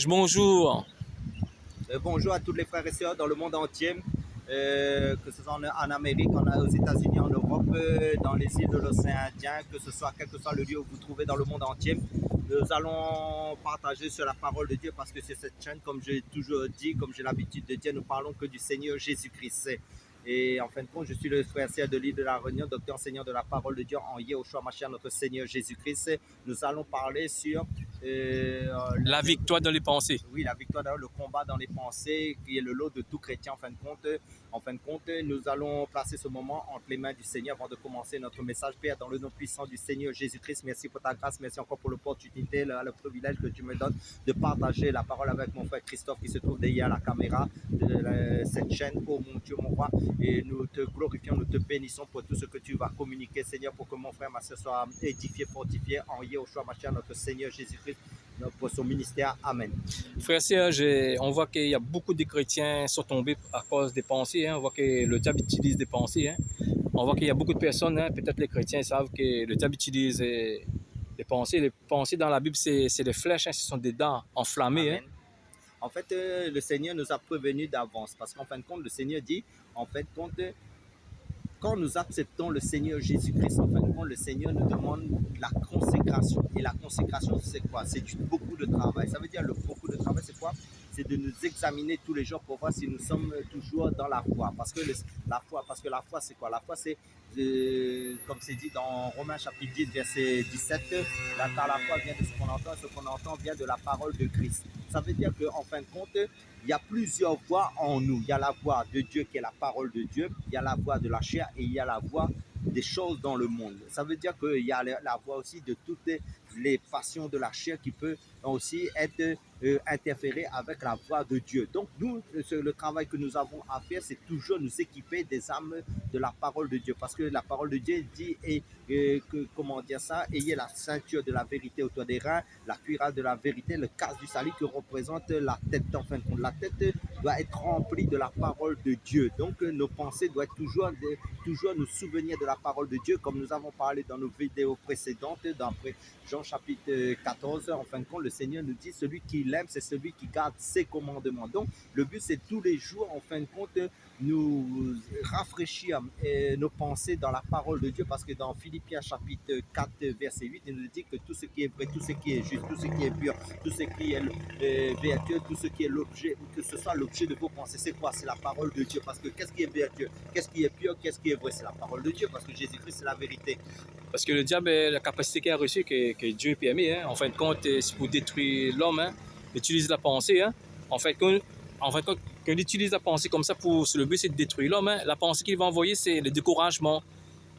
Bonjour. Bonjour à tous les frères et sœurs dans le monde entier, que ce soit en Amérique, aux États-Unis, en Europe, dans les îles de l'océan Indien, que ce soit quel que soit le lieu où vous vous trouvez dans le monde entier. Nous allons partager sur la parole de Dieu parce que c'est cette chaîne, comme j'ai toujours dit, comme j'ai l'habitude de dire, nous parlons que du Seigneur Jésus-Christ. Et en fin de compte, je suis le frère de l'île de la Réunion, docteur enseignant de la parole de Dieu en Yahushua Mashiach, notre Seigneur Jésus-Christ. Nous allons parler sur La victoire dans les pensées. Oui, la victoire dans le combat dans les pensées, qui est le lot de tout chrétien en fin de compte. En fin de compte, nous allons placer ce moment entre les mains du Seigneur avant de commencer notre message. Père, dans le nom puissant du Seigneur Jésus-Christ, merci pour ta grâce, merci encore pour l'opportunité, le privilège que tu me donnes de partager la parole avec mon frère Christophe qui se trouve derrière la caméra de cette chaîne. Oh mon Dieu, mon roi, et nous te glorifions, nous te bénissons pour tout ce que tu vas communiquer, Seigneur, pour que mon frère, ma soeur soit édifié, fortifié en Yahushua Mashiach, notre Seigneur Jésus-Christ, pour son ministère. Amen. Frère Serge, on voit qu'il y a beaucoup de chrétiens qui sont tombés à cause des pensées. On voit que le diable utilise des pensées. On voit qu'il y a beaucoup de personnes, peut-être les chrétiens savent que le diable utilise des pensées. Les pensées dans la Bible, c'est des flèches, ce sont des dents enflammées. Amen. En fait, le Seigneur nous a prévenus d'avance parce qu'en fin de compte, le Seigneur dit, en fait, quand nous acceptons le Seigneur Jésus-Christ, en fin de compte, le Seigneur nous demande la consécration. Et la consécration, c'est quoi? C'est beaucoup de travail. Ça veut dire beaucoup de travail, c'est quoi? C'est de nous examiner tous les jours pour voir si nous sommes toujours dans la foi. Parce que la foi, c'est quoi? La foi, c'est, comme c'est dit dans Romains chapitre 10, verset 17, la foi vient de ce qu'on entend, ce qu'on entend vient de la parole de Christ. Ça veut dire qu'en fin de compte, il y a plusieurs voix en nous. Il y a la voix de Dieu qui est la parole de Dieu, il y a la voix de la chair et il y a la voix des choses dans le monde. Ça veut dire qu'il y a la voix aussi de toutes les passions de la chair qui peut aussi être interférée avec la voix de Dieu. Donc nous, le travail que nous avons à faire, c'est toujours nous équiper des âmes de la parole de Dieu. Parce que la parole de Dieu dit, comment dire ça, ayez la ceinture de la vérité autour des reins, la cuirasse de la vérité, le casque du salut qui représente la tête. En fin de compte, la tête doit être remplie de la parole de Dieu. Donc nos pensées doivent toujours nous souvenir de la parole de Dieu, comme nous avons parlé dans nos vidéos précédentes, dans Jean chapitre 14. En fin de compte, le Seigneur nous dit, celui qui l'aime, c'est celui qui garde ses commandements. Donc le but, c'est tous les jours, en fin de compte, nous rafraîchir nos pensées dans la parole de Dieu, parce que dans Philippiens chapitre 4 verset 8, il nous dit que tout ce qui est vrai, tout ce qui est juste, tout ce qui est pur, tout ce qui est vertueux, tout ce qui est l'objet, que ce soit l'objet de vos pensées, c'est quoi? C'est la parole de Dieu. Parce que qu'est-ce qui est vertueux, qu'est-ce qui est pur, qu'est-ce qui est vrai? C'est la parole de Dieu, parce que Jésus-Christ, c'est la vérité. Parce que le diable, la capacité qu'il a reçue, que Dieu permet, en fin de compte, c'est pour détruire l'homme, il utilise la pensée. En fait, quand il utilise la pensée comme ça, le but c'est de détruire l'homme. La pensée qu'il va envoyer, c'est le découragement.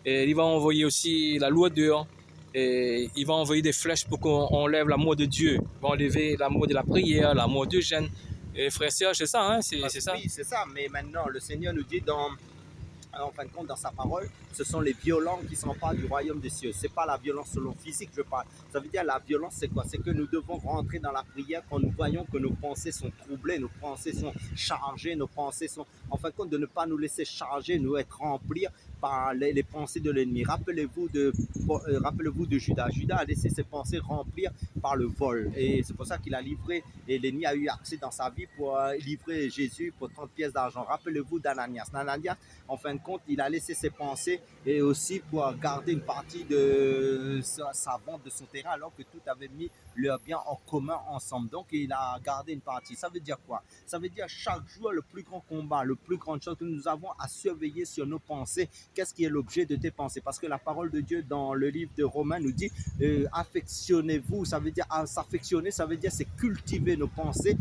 Et il va envoyer aussi la lourdeur. Et il va envoyer des flèches pour qu'on enlève l'amour de Dieu. Il va enlever l'amour de la prière, l'amour de jeûne. Et frère Serge, c'est ça, c'est ça. Oui, c'est ça. Mais maintenant, le Seigneur nous dit en fin de compte, dans sa parole, ce sont les violents qui s'emparent du royaume des cieux. Ce n'est pas la violence selon physique, je parle. Ça veut dire la violence, c'est quoi? C'est que nous devons rentrer dans la prière quand nous voyons que nos pensées sont troublées, nos pensées sont chargées, nos pensées sont... En fin de compte, de ne pas nous laisser charger, nous être remplis par les pensées de l'ennemi. Rappelez-vous de Judas. Judas a laissé ses pensées remplir par le vol. Et c'est pour ça qu'il a livré, et l'ennemi a eu accès dans sa vie pour livrer Jésus pour 30 pièces d'argent. Rappelez-vous d'Ananias. Ananias, en fin de compte, il a laissé ses pensées et aussi pour garder une partie de sa vente de son terrain alors que tout avait mis leurs biens en commun ensemble. Donc il a gardé une partie. Ça veut dire quoi? Ça veut dire chaque jour le plus grand combat, le plus grand chose que nous avons à surveiller sur nos pensées. Qu'est-ce qui est l'objet de tes pensées? Parce que la parole de Dieu dans le livre de Romains nous dit affectionnez-vous. Ça veut dire s'affectionner, ça veut dire c'est cultiver nos pensées.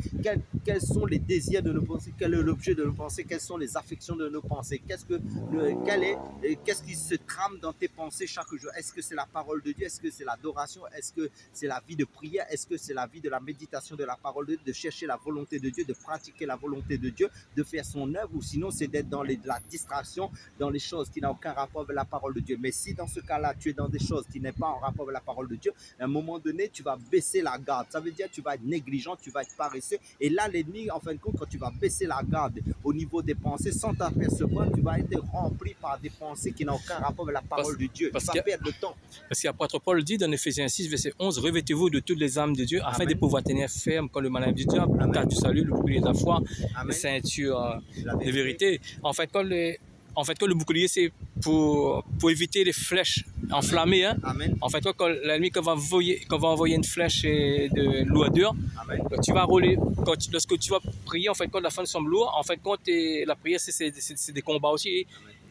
Quels sont les désirs de nos pensées? Quel est l'objet de nos pensées? Quelles sont les affections de nos pensées? Qu'est-ce qui se trame dans tes pensées chaque jour? Est-ce que c'est la parole de Dieu? Est-ce que c'est l'adoration? Est-ce que c'est la vie de prière? Est-ce que c'est la vie de la méditation de la parole de Dieu, de chercher la volonté de Dieu, de pratiquer la volonté de Dieu, de faire son œuvre? Ou sinon c'est d'être dans la distraction, dans les choses qui n'ont aucun rapport avec la parole de Dieu. Mais si dans ce cas-là tu es dans des choses qui n'ont pas en rapport avec la parole de Dieu, à un moment donné tu vas baisser la garde. Ça veut dire que tu vas être négligent, tu vas être paresseux. Et là l'ennemi, en fin de compte, quand tu vas baisser la garde au niveau des pensées sans t'apercevoir, tu vas être rempli par des pensées qui n'ont aucun rapport avec la parole de Dieu. Tu vas perdre le temps. Parce qu'apôtre Paul dit dans Éphésiens 6, verset 11, revêtez-vous de toutes les armes de Dieu afin de pouvoir tenir ferme quand le malin du diable, le tas du salut, le bouclier de la foi, les ceintures de vérité. En fait, quand le bouclier, c'est pour éviter les flèches enflammées. Hein. Amen. En fait, quand l'ennemi va envoyer une flèche de lourdeur, tu vas rouler. Lorsque tu vas prier, en fait, quand la fin semble lourde, en fait, quand la prière, c'est des combats aussi.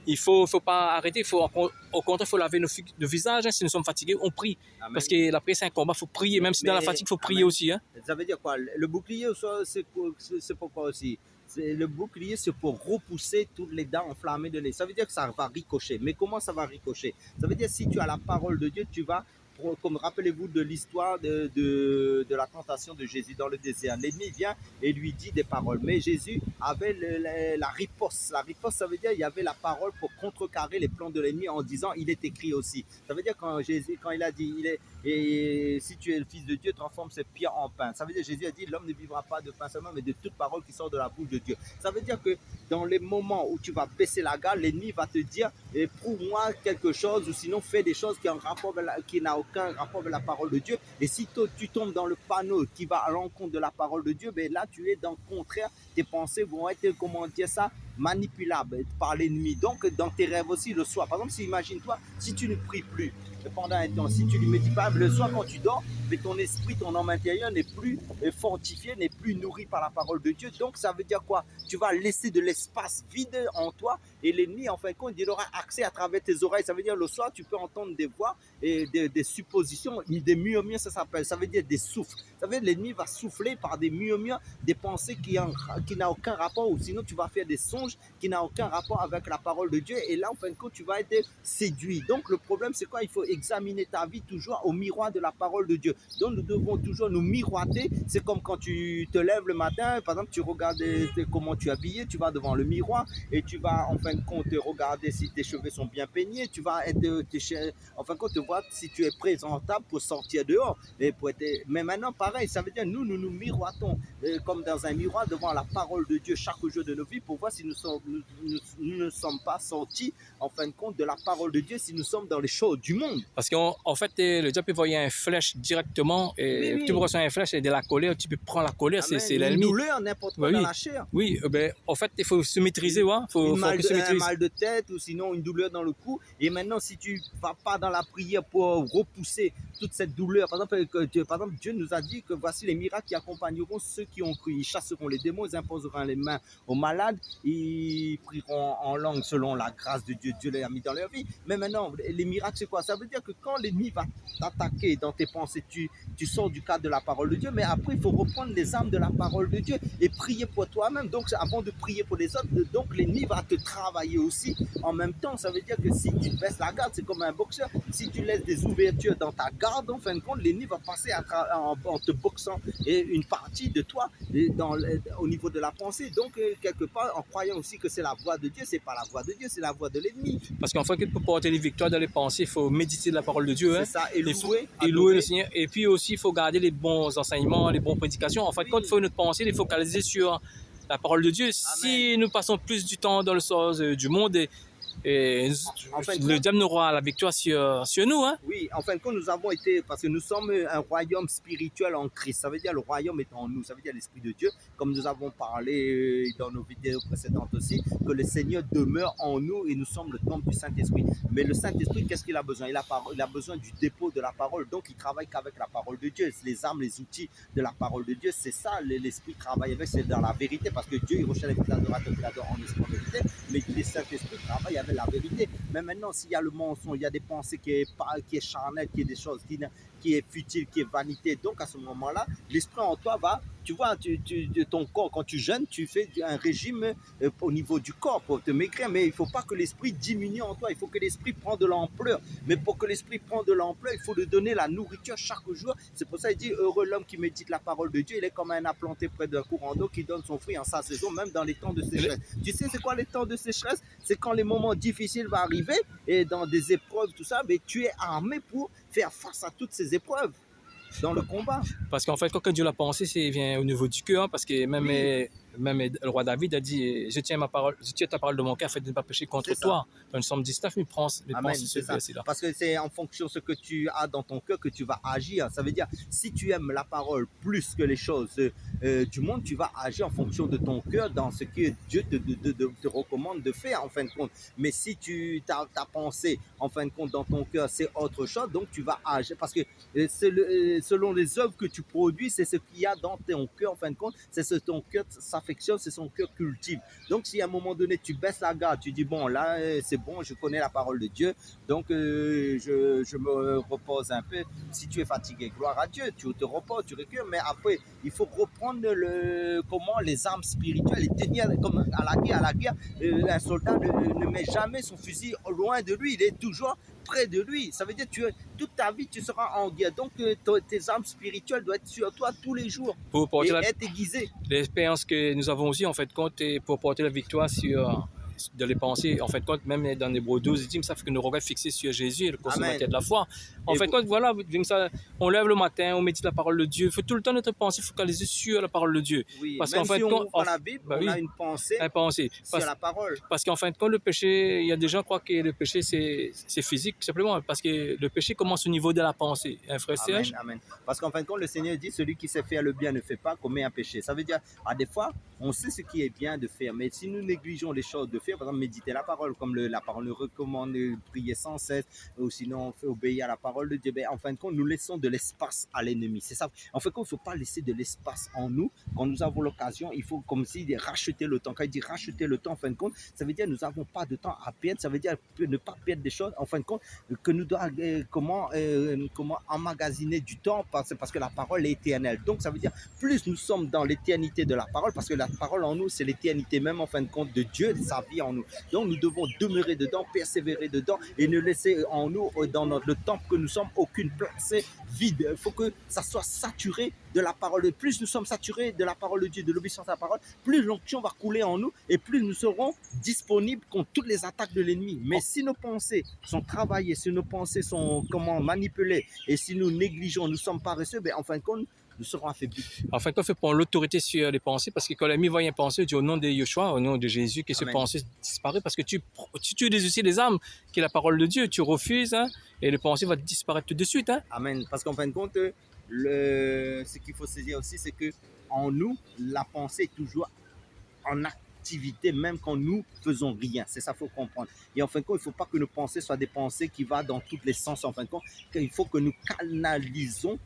Il faut pas arrêter. Au contraire, il faut laver nos visages. Hein. Si nous sommes fatigués, on prie. Amen. Parce que la prière, c'est un combat. Il faut prier. Même si dans la fatigue, il faut prier aussi. Hein. Ça veut dire quoi? Le bouclier, c'est pourquoi aussi? Le bouclier, c'est pour repousser toutes les dents enflammées de l'ennemi. Ça veut dire que ça va ricocher. Mais comment ça va ricocher? Ça veut dire que si tu as la parole de Dieu, tu vas, comme rappelez-vous de l'histoire de la tentation de Jésus dans le désert. L'ennemi vient et lui dit des paroles. Mais Jésus avait la riposte. La riposte, ça veut dire qu'il y avait la parole pour contrecarrer les plans de l'ennemi en disant il est écrit aussi. Ça veut dire quand il a dit et si tu es le Fils de Dieu, transforme ces pierres en pain. Ça veut dire Jésus a dit l'homme ne vivra pas de pain seulement, mais de toute parole qui sort de la bouche de Dieu. Ça veut dire que dans les moments où tu vas baisser la garde, l'ennemi va te dire prouve-moi quelque chose ou sinon fais des choses qui n'a aucun rapport avec la parole de Dieu. Et si tu tombes dans le panneau qui va à l'encontre de la parole de Dieu, ben là tu es dans le contraire. Tes pensées vont être, comment dire ça, manipulables par l'ennemi. Donc dans tes rêves aussi le soir. Par exemple, imagine-toi, si tu ne pries plus pendant un temps, si tu ne médites pas le soir quand tu dors, mais ton esprit, ton homme intérieur n'est plus fortifié, n'est plus nourri par la parole de Dieu. Donc ça veut dire quoi? Tu vas laisser de l'espace vide en toi et l'ennemi, en fin de compte, il aura accès à travers tes oreilles. Ça veut dire le soir, tu peux entendre des voix et des suppositions, des murmures, ça s'appelle. Ça veut dire des souffles. Ça veut dire l'ennemi va souffler par des murmures, des pensées qui n'ont aucun rapport, ou sinon tu vas faire des songes qui n'ont aucun rapport avec la parole de Dieu. Et là, en fin de compte, tu vas être séduit. Donc le problème, c'est quoi? Il faut examiner ta vie toujours au miroir de la parole de Dieu. Donc nous devons toujours nous miroiter. C'est comme quand tu te lèves le matin, par exemple, tu regardes comment tu es habillé, tu vas devant le miroir et tu vas en fin de compte regarder si tes cheveux sont bien peignés, tu vas en fin de compte te voir si tu es présentable pour sortir dehors. Mais maintenant, pareil, ça veut dire nous miroitons comme dans un miroir devant la parole de Dieu chaque jour de nos vies pour voir si nous ne sommes pas sortis en fin de compte de la parole de Dieu, si nous sommes dans les choses du monde. Parce qu'en fait, le diable peut envoyer une flèche directement et tu peux recevoir une flèche et de la colère, tu peux prendre la colère, c'est l'ennemi. Une douleur, n'importe quoi dans la chair. Oui, en fait, il faut se maîtriser. Ouais. Un mal de tête ou sinon une douleur dans le cou. Et maintenant, si tu ne vas pas dans la prière pour repousser toute cette douleur, par exemple, Dieu nous a dit que voici les miracles qui accompagneront ceux qui ont cru. Ils chasseront les démons, ils imposeront les mains aux malades, ils prieront en langue selon la grâce de Dieu. Dieu les a mis dans leur vie. Mais maintenant, les miracles, c'est quoi? Ça veut dire que quand l'ennemi va t'attaquer dans tes pensées, tu sors du cadre de la parole de Dieu, mais après, il faut reprendre les armes de la parole de Dieu et prier pour toi-même. Donc, avant de prier pour les autres, donc l'ennemi va te travailler aussi en même temps. Ça veut dire que si tu baisses la garde, c'est comme un boxeur. Si tu laisses des ouvertures dans ta garde, en fin de compte, l'ennemi va passer en te boxant et une partie de toi au niveau de la pensée. Donc, quelque part, en croyant aussi que c'est la voix de Dieu, c'est pas la voix de Dieu, c'est la voix de l'ennemi. Parce qu'en fait, pour porter les victoires dans les pensées, il faut méditer de la parole de Dieu. C'est ça, et louer le Seigneur. Et puis aussi, il faut garder les bons enseignements, les bonnes prédications. En fait, quand il faut notre pensée, il faut focaliser sur la parole de Dieu. Amen. Si nous passons plus du temps dans le sens du monde, le diable aura la victoire sur nous. Hein? Oui, en fin de compte, nous avons été, parce que nous sommes un royaume spirituel en Christ. Ça veut dire le royaume est en nous, ça veut dire l'Esprit de Dieu. Comme nous avons parlé dans nos vidéos précédentes aussi, que le Seigneur demeure en nous et nous sommes le temple du Saint-Esprit. Mais le Saint-Esprit, qu'est-ce qu'il a besoin? Il a besoin du dépôt de la parole. Donc, il travaille qu'avec la parole de Dieu. Les armes, les outils de la parole de Dieu, c'est ça, l'Esprit travaille avec, c'est dans la vérité. Parce que Dieu, il recherche les adorateurs qui l'adorent en esprit en vérité. Mais le Saint-Esprit travaille avec la vérité. Mais maintenant, s'il y a le mensonge, il y a des pensées qui est charnelle, qui est des choses qui est futile, qui est vanité. Donc à ce moment-là, l'esprit en toi va, tu vois, ton corps, quand tu jeûnes, tu fais un régime au niveau du corps pour te maigrir, mais il ne faut pas que l'esprit diminue en toi, il faut que l'esprit prenne de l'ampleur. Mais pour que l'esprit prenne de l'ampleur, il faut lui donner la nourriture chaque jour. C'est pour ça qu'il dit, heureux l'homme qui médite la parole de Dieu, il est comme un arbre planté près d'un courant d'eau qui donne son fruit en sa saison, même dans les temps de sécheresse. Tu sais c'est quoi les temps de sécheresse? C'est quand les moments difficiles vont arriver et dans des épreuves, tout ça, mais tu es armé pour faire face à toutes ces épreuves dans le combat. Parce qu'en fait, quand Dieu l'a pensé, c'est vient au niveau du cœur, parce que même même le roi David a dit, je tiens ta parole de mon cœur, afin de ne pas pécher contre C'est ça. toi. Dans le psaume 19, il Amen, pense ce c'est ça. verset-là. Parce que c'est en fonction de ce que tu as dans ton cœur que tu vas agir. Ça veut dire, si tu aimes la parole plus que les choses du monde, tu vas agir en fonction de ton cœur dans ce que Dieu te recommande de faire, en fin de compte. Mais si ta pensée, en fin de compte, dans ton cœur, c'est autre chose, donc tu vas agir. Parce que selon les œuvres que tu produis, c'est ce qu'il y a dans ton cœur, en fin de compte. C'est ce que ton cœur s'affectionne, c'est son cœur cultive. Donc, si à un moment donné, tu baisses la garde, tu dis, bon, là, c'est bon, je connais la parole de Dieu, donc je me repose un peu. Si tu es fatigué, gloire à Dieu, tu te reposes, tu recules, mais après, il faut reprendre les armes spirituelles et tenir comme à la guerre. Un soldat ne met jamais son fusil loin de lui, il est toujours près de lui. Ça veut dire que toute ta vie, tu seras en guerre. Donc, tes armes spirituelles doivent être sur toi tous les jours Pour porter et être aiguisées. l'expérience que nous avons aussi, en fait, compte, et pour porter la victoire de les pensées, en fait, compte, même dans Hébreux 12, il dit, ça fait que nos regards fixés sur Jésus, le consommateur de la foi. En fait, compte, voilà, on lève le matin, on médite la parole de Dieu. Il faut tout le temps notre pensée focaliser sur la parole de Dieu. Oui, parce même qu'en fait, si on prend la Bible, on a une pensée sur la parole. Parce qu'en fin de compte, le péché, il y a des gens qui croient que le péché, c'est physique, simplement, parce que le péché commence au niveau de la pensée. Un frère Serge? Amen. Parce qu'en fin de compte, le Seigneur dit, celui qui sait faire le bien ne fait pas, commet un péché. Ça veut dire, à des fois, on sait ce qui est bien de faire, mais si nous négligeons les choses de faire, par exemple, méditer la parole, comme la parole nous recommande, prier sans cesse, ou sinon on fait obéir à la parole de Dieu, ben, en fin de compte, nous laissons de l'espace à l'ennemi. C'est ça. En fait, il ne faut pas laisser de l'espace en nous. Quand nous avons l'occasion, il faut comme si racheter le temps. Quand il dit racheter le temps, en fin de compte, ça veut dire que nous n'avons pas de temps à perdre. Ça veut dire ne pas perdre des choses, en fin de compte, que nous devons comment emmagasiner du temps parce que la parole est éternelle. Donc, ça veut dire plus nous sommes dans l'éternité de la parole, parce que la parole en nous, c'est l'éternité même, en fin de compte, de Dieu, de sa vie en nous. Donc, nous devons demeurer dedans, persévérer dedans et ne laisser en nous, dans le temple que nous sommes, aucune place vide. Il faut que ça soit saturé de la parole. Plus nous sommes saturés de la parole de Dieu, de l'obéissance à la parole, plus l'onction va couler en nous et plus nous serons disponibles contre toutes les attaques de l'ennemi. Mais si nos pensées sont travaillées, si nos pensées sont manipulées et si nous négligeons, nous sommes paresseux, ben, en fin de compte, nous serons affaiblis. En fin de compte, il faut prendre l'autorité sur les pensées, parce que quand l'ennemi voit une pensée, dit au nom de Yeshua, au nom de Jésus, que cette pensée disparaît, parce que tu utilises aussi les armes, qui est la parole de Dieu, tu refuses, hein, et les pensées vont disparaître tout de suite. Hein. Amen. Parce qu'en fin de compte, ce qu'il faut saisir aussi, c'est que en nous, la pensée est toujours en activité, même quand nous faisons rien. C'est ça qu'il faut comprendre. Et en fin de compte, il ne faut pas que nos pensées soient des pensées qui vont dans tous les sens. En fin de compte, il faut que nous canalisons,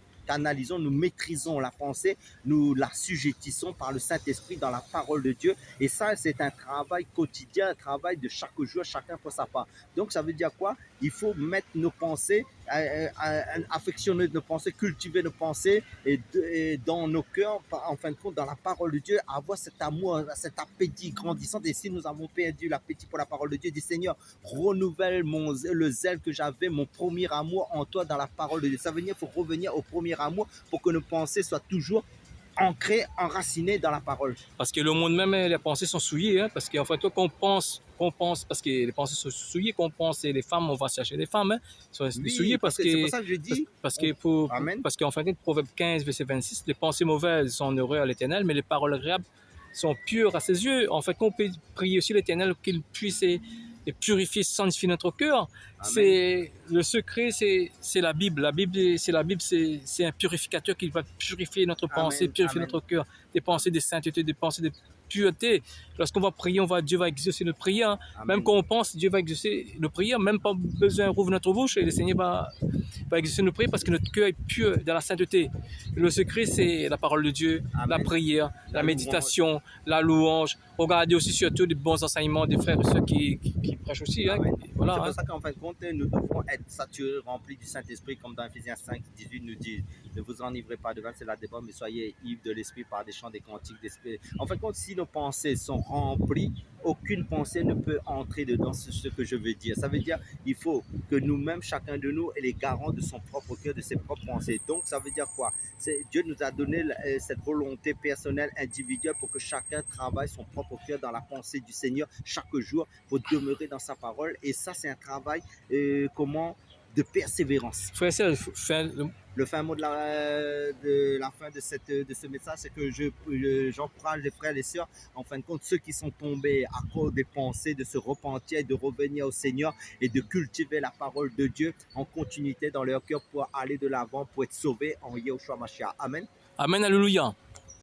nous maîtrisons la pensée, nous la sujettissons par le Saint-Esprit dans la parole de Dieu. Et ça, c'est un travail quotidien, un travail de chaque jour, chacun pour sa part. Donc, ça veut dire quoi? Il faut mettre nos pensées, affectionner nos pensées, cultiver nos pensées et dans nos cœurs, en fin de compte, dans la parole de Dieu, avoir cet amour, cet appétit grandissant. Et si nous avons perdu l'appétit pour la parole de Dieu, dit Seigneur, renouvelle le zèle que j'avais, mon premier amour en toi dans la parole de Dieu. Ça veut dire qu'il faut revenir au premier amour pour que nos pensées soient toujours ancrées, enracinées dans la parole. Parce que le monde même, les pensées sont souillées, hein, parce qu'en fait, qu'on pense, parce que les pensées sont souillées, qu'on pense, et les femmes, on va chercher les femmes, hein, sont souillées parce que c'est pour ça que je dis. Parce qu'en fin de compte, Proverbe 15, verset 26, les pensées mauvaises sont heureuses à l'Éternel, mais les paroles agréables sont pures à ses yeux. En fait, on peut prier aussi l'Éternel qu'il puisse et purifier, sanctifier notre cœur. C'est le secret, c'est la Bible. La Bible, c'est un purificateur qui va purifier notre pensée, purifier notre cœur, des pensées de sainteté, des pensées de pureté. Lorsqu'on va prier, Dieu va exaucer notre prière. Même quand on pense, Dieu va exaucer nos prières. Même pas besoin d'ouvrir notre bouche et le Seigneur va exaucer nos prières parce que notre cœur est pur dans la sainteté. Le secret, c'est la parole de Dieu, la prière, la méditation, la louange. Regardez aussi surtout des bons enseignements des frères et ceux qui prêchent aussi. Hein. Voilà, c'est pour ça qu'en fin de compte, nous devons être saturés, remplis du Saint-Esprit, comme dans Ephésiens 5, 18 nous dit, ne vous enivrez pas de vin, c'est la débat, mais soyez ivres de l'Esprit par des chants, des cantiques d'Esprit. En fin de compte, si nos pensées sont remplies, aucune pensée ne peut entrer dedans, c'est ce que je veux dire. Ça veut dire qu'il faut que nous-mêmes, chacun de nous, est les garants de son propre cœur, de ses propres pensées. Donc, ça veut dire quoi? Dieu nous a donné cette volonté personnelle, individuelle, pour que chacun travaille son propre cœur dans la pensée du Seigneur chaque jour, pour demeurer dans sa parole. Et ça, c'est un travail, de persévérance. Frère et sœur, Le fin mot de la fin de ce message, c'est que j'encourage les frères et les sœurs, en fin de compte, ceux qui sont tombés à cause des pensées, de se repentir et de revenir au Seigneur et de cultiver la parole de Dieu en continuité dans leur cœur pour aller de l'avant, pour être sauvés en Yahushua Mashiach. Amen. Amen, alléluia.